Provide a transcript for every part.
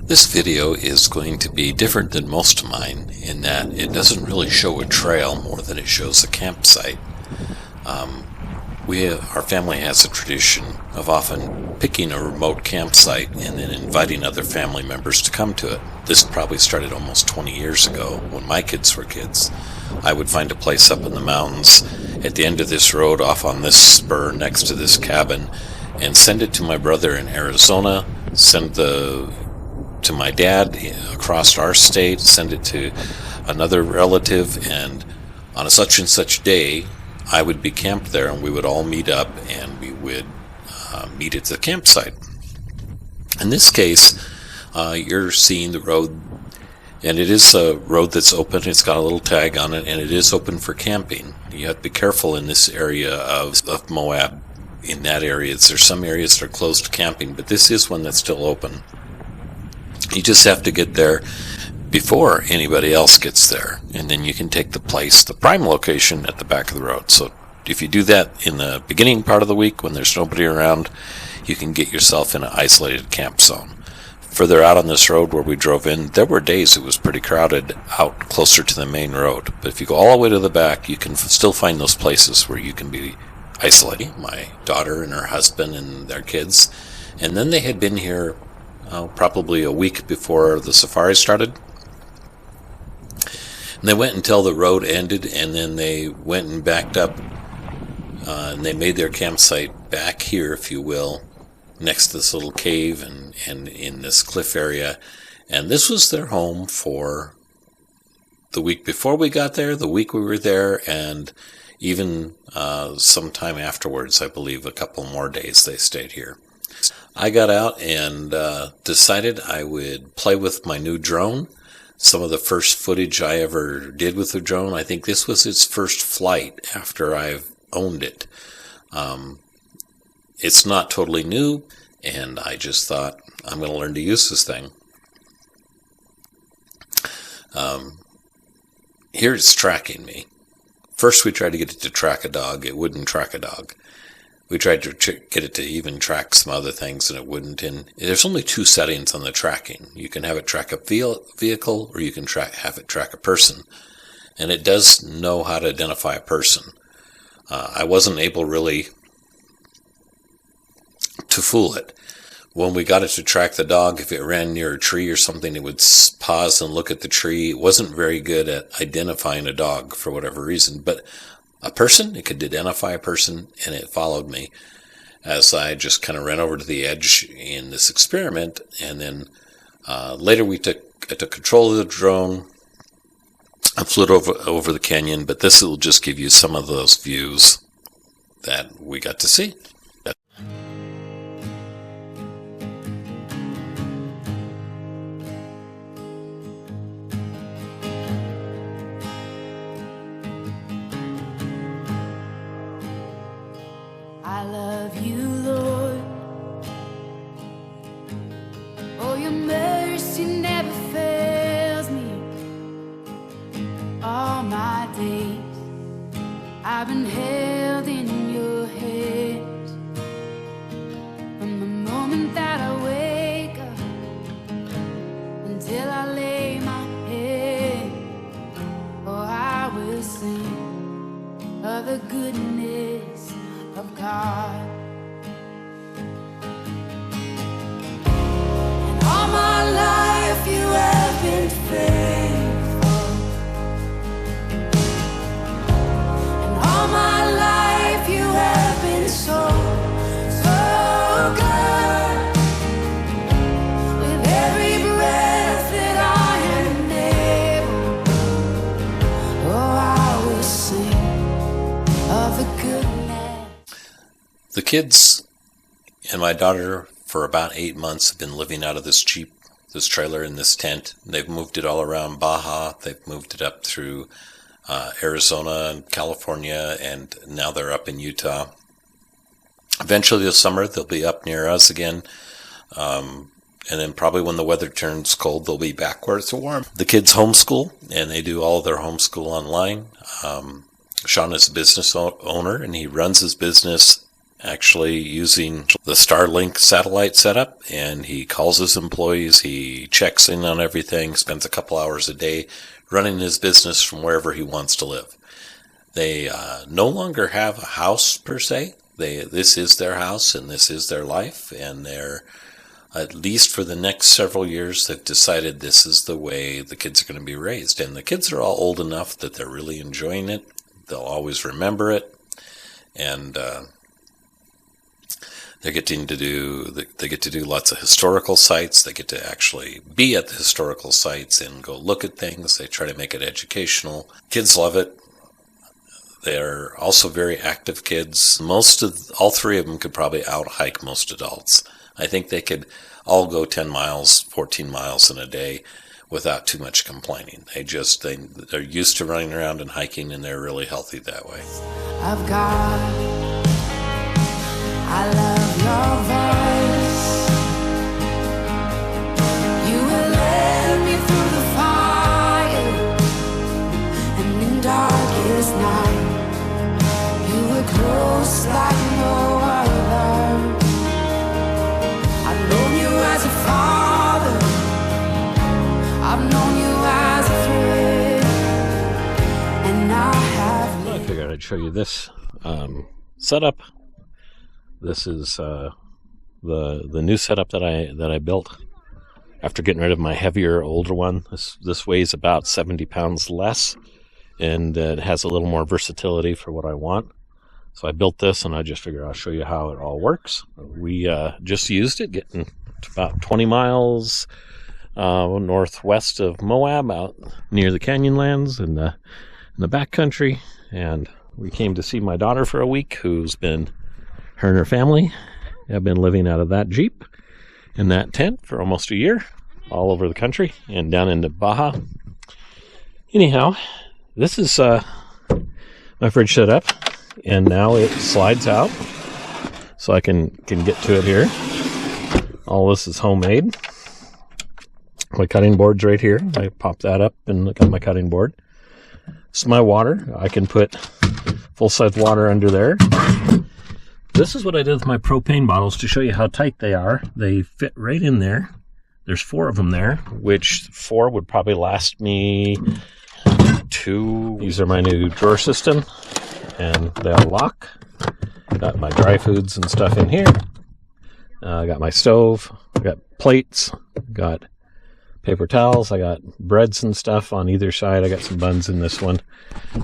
This video is going to be different than most of mine in that it doesn't really show a trail more than it shows a campsite. Our family has a tradition of often picking a remote campsite and then inviting other family members to come to it. This probably started almost 20 years ago when my kids were kids. I would find a place up in the mountains at the end of this road off on this spur next to this cabin and send it to my brother in Arizona, send to my dad across our state, send it to another relative, and on a such and such day I would be camped there and we would all meet up and we would meet at the campsite. In this case, you're seeing the road, and it is a road that's open. It's got a little tag on it, and it is open for camping. You have to be careful in this area of Moab. In that area, there's some areas that are closed to camping, but this is one that's still open. You just have to get there before anybody else gets there, and then you can take the prime location at the back of the road. So if you do that in the beginning part of the week when there's nobody around, you can get yourself in an isolated camp zone. Further out on this road where we drove in, there were days it was pretty crowded out closer to the main road. But if you go all the way to the back, you can still find those places where you can be isolated. My daughter and her husband and their kids, and then they had been here probably a week before the safari started. And they went until the road ended, and then they went and backed up, and they made their campsite back here, if you will, next to this little cave and in this cliff area. And this was their home for the week before we got there, the week we were there, and even sometime afterwards. I believe a couple more days they stayed here. I got out and decided I would play with my new drone. Some of the first footage I ever did with the drone. I think this was its first flight after I've owned it. It's not totally new, and I just thought, I'm going to learn to use this thing. Here it's tracking me. First we tried to get it to track a dog. It wouldn't track a dog. We tried to get it to even track some other things, and it wouldn't. And there's only two settings on the tracking. You can have it track a vehicle, or you can have it track a person. And it does know how to identify a person. I wasn't able really to fool it. When we got it to track the dog, if it ran near a tree or something, it would pause and look at the tree. It wasn't very good at identifying a dog for whatever reason. But a person, it could identify a person, and it followed me as I just kind of ran over to the edge in this experiment. And then later I took control of the drone. I flew it over the canyon, but this will just give you some of those views that we got to see. I love you, Lord. Oh, your mercy never fails me. All my days I've been held in your hands. From the moment that I wake up until I lay my head, oh, I will sing of the goodness of God. And all my life you have been faithful. And all my life you have been so, so good. With every breath that I am able, oh, I will sing of the goodness. The kids and my daughter for about 8 months have been living out of this trailer in this tent. They've moved it all around Baja. They've moved it up through Arizona and California, and now they're up in Utah. Eventually this summer they'll be up near us again. And then probably when the weather turns cold, they'll be back where it's warm. The kids homeschool, and they do all of their homeschool online. Sean is a business owner, and he runs his business actually using the Starlink satellite setup, and he calls his employees, he checks in on everything, spends a couple hours a day running his business from wherever he wants to live. They no longer have a house per se. This is their house and this is their life, and they're, at least for the next several years, they've decided this is the way the kids are going to be raised. And the kids are all old enough that they're really enjoying it. They'll always remember it. And they get to do lots of historical sites. They get to actually be at the historical sites and go look at things. They try to make it educational. Kids love it. They're also very active kids. All three of them could probably out-hike most adults. I think they could all go 10 miles, 14 miles in a day without too much complaining. They're used to running around and hiking, and they're really healthy that way. I love your voice. You will lead me through the fire, and in darkest night, you were close like no other. I've known you as a father, I've known you as a friend, and I figured I'd show you this setup. This is the new setup that I built after getting rid of my heavier, older one. This weighs about 70 pounds less, and it has a little more versatility for what I want. So I built this, and I just figured I'll show you how it all works. We just used it, getting about 20 miles northwest of Moab, out near the Canyonlands in the backcountry, and we came to see my daughter for a week, her and her family have been living out of that Jeep in that tent for almost a year, all over the country and down into Baja. Anyhow, this is my fridge set up, and now it slides out so I can get to it here. All this is homemade. My cutting board's right here. I pop that up and got my cutting board. This is my water. I can put full-size water under there. This is what I did with my propane bottles to show you how tight they are. They fit right in there. There's 4 of them there, which 4 would probably last me 2. These are my new drawer system, and they all lock. Got my dry foods and stuff in here. I got my stove. I got plates. Got paper towels. I got breads and stuff on either side. I got some buns in this one.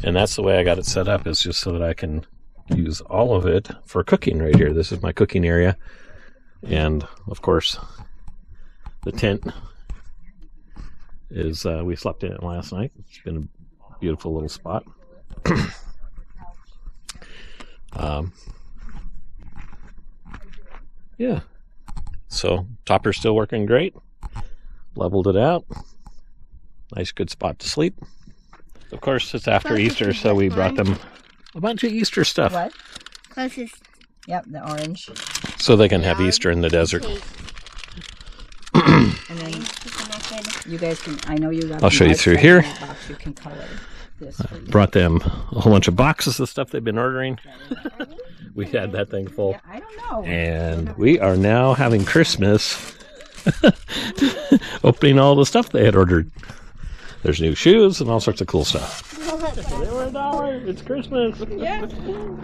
And that's the way I got it set up, is just so that I can use all of it for cooking right here. This is my cooking area. And of course, the tent is, we slept in it last night. It's been a beautiful little spot. Yeah. So topper's still working great. Leveled it out. Nice good spot to sleep. Of course, it's after Easter, so we brought them a bunch of Easter stuff. What? Closest. Yep, the orange. So they can have Easter in the desert. And then you guys can, I know you got. I'll show you through here. You can color this. Brought them a whole bunch of boxes of stuff they've been ordering. We had that thing full. Yeah, I don't know. And we are now having Christmas. Opening all the stuff they had ordered. There's new shoes and all sorts of cool stuff. They were $1. It's Christmas. Yeah.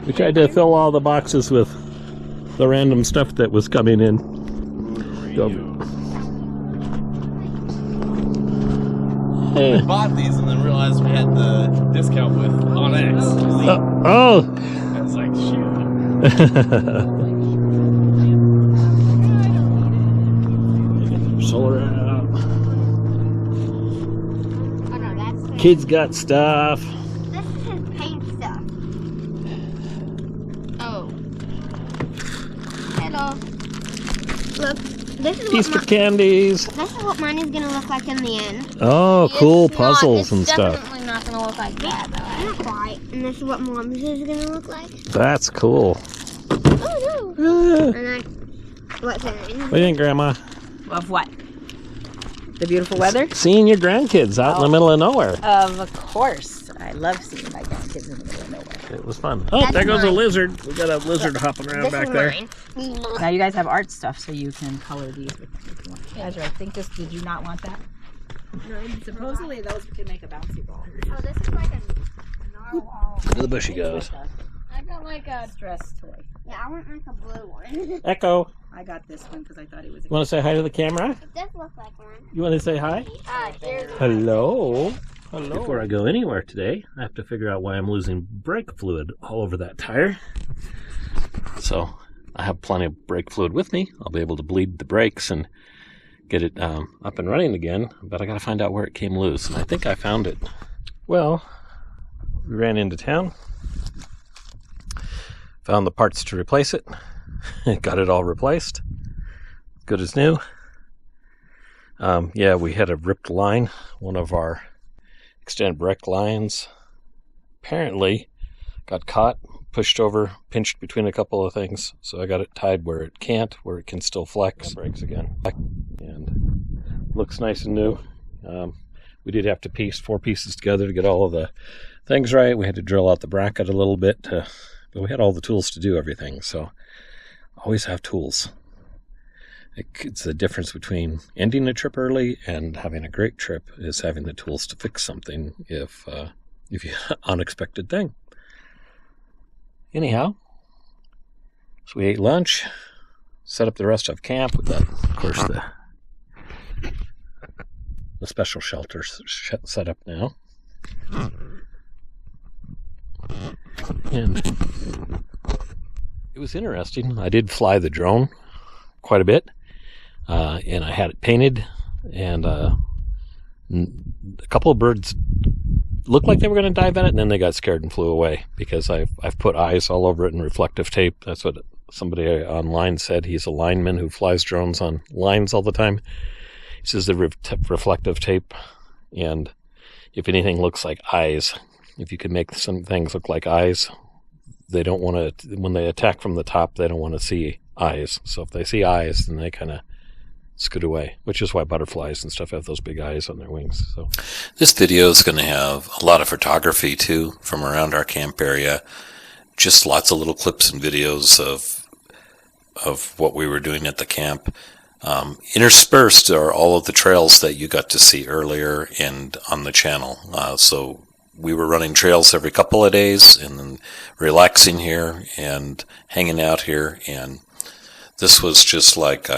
We tried to fill all the boxes with the random stuff that was coming in. We bought these and then realized we had the discount with OnX. Oh! I was like, shoot. Solar out. Kids got stuff. This is his paint stuff. Oh. Hello. Look, this is Easter what candies. this is what mine is gonna look like in the end. Oh, cool It's puzzles and it's stuff. definitely not gonna look like that, though. Not quite. And this is what Mom's is gonna look like. That's cool. Oh no. And then what's in it? What do you think, Grandma? Of what? The beautiful weather? Seeing your grandkids out in the middle of nowhere. Of course. I love seeing my grandkids in the middle of nowhere. It was fun. Oh, there goes a lizard. We got a lizard hopping around back there. Now you guys have art stuff, so you can color these if you want. Azure, I think this, did you not want that? No, supposedly those can make a bouncy ball. Oh, this is like a narwhal. Where the bushy goes. I got like a Stress toy. Yeah, I want like a blue one. Echo, I got this one because I thought it was a you want to say hi to the camera? It does look like one. You want to say hi? Here's Hello. Hello. Before I go anywhere today, I have to figure out why I'm losing brake fluid all over that tire. So I have plenty of brake fluid with me. I'll be able to bleed the brakes and get it up and running again, but I got to find out where it came loose, and I think I found it. Well, we ran into town, found the parts to replace it, got it all replaced, good as new. Yeah, we had a ripped line, one of our extended brake lines apparently got caught, pushed over, pinched between a couple of things, so I got it tied where it can't, where it can still flex. Brakes again, and looks nice and new. We did have to piece 4 pieces together to get all of the things right. We had to drill out the bracket a little bit, but we had all the tools to do everything, so always have tools. It's the difference between ending a trip early and having a great trip is having the tools to fix something if you unexpected thing. Anyhow, so we ate lunch, set up the rest of camp. We got, of course, the special shelter set up now. And it was interesting. I did fly the drone quite a bit, and I had it painted, and a couple of birds looked like they were going to dive in it, and then they got scared and flew away because I've put eyes all over it and reflective tape. That's what somebody online said. He's a lineman who flies drones on lines all the time. He says the reflective tape, and if anything looks like eyes, if you can make some things look like eyes, they don't want to, when they attack from the top, they don't want to see eyes. So if they see eyes, then they kind of scoot away, which is why butterflies and stuff have those big eyes on their wings. So This video is going to have a lot of photography too from around our camp area. Just lots of little clips and videos of what we were doing at the camp. Interspersed are all of the trails that you got to see earlier and on the channel. So we were running trails every couple of days and then relaxing here and hanging out here. And this was just like,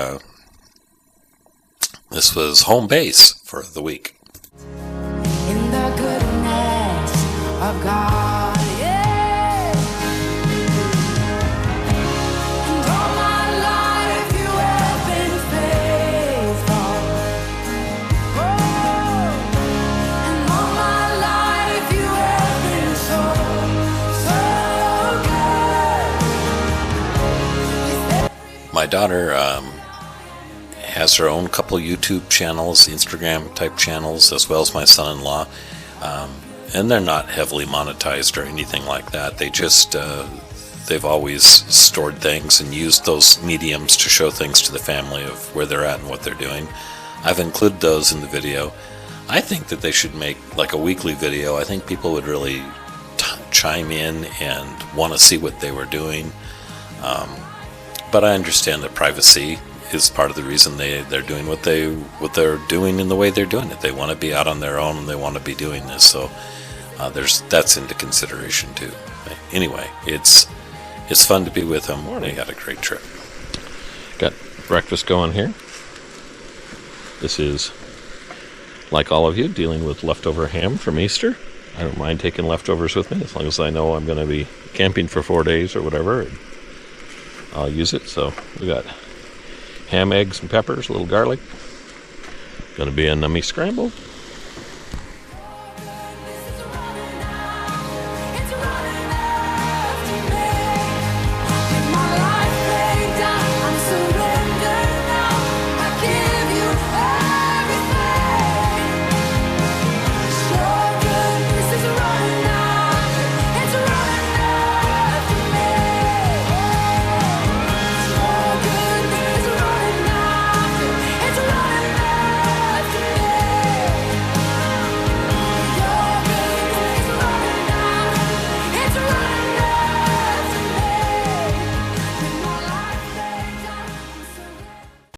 this was home base for the week. In the goodness of God, yeah. And all my life you have been faithful. Oh, and all my life you have been so, so good. My daughter has her own couple YouTube channels, Instagram type channels, as well as my son-in-law, and they're not heavily monetized or anything like that. They just they've always stored things and used those mediums to show things to the family of where they're at and what they're doing. I've included those in the video. I think that they should make like a weekly video. I think people would really chime in and want to see what they were doing, but I understand that privacy is part of the reason they're doing what they're doing in the way they're doing it. They want to be out on their own and they want to be doing this, so that's into consideration too. Anyway, it's fun to be with them. They had a great trip. got breakfast going here. This is, like all of you, dealing with leftover ham from Easter. I don't mind taking leftovers with me as long as I know I'm going to be camping for 4 days or whatever, and I'll use it. So we got ham, eggs, and peppers, a little garlic. Gonna be a nummy scramble.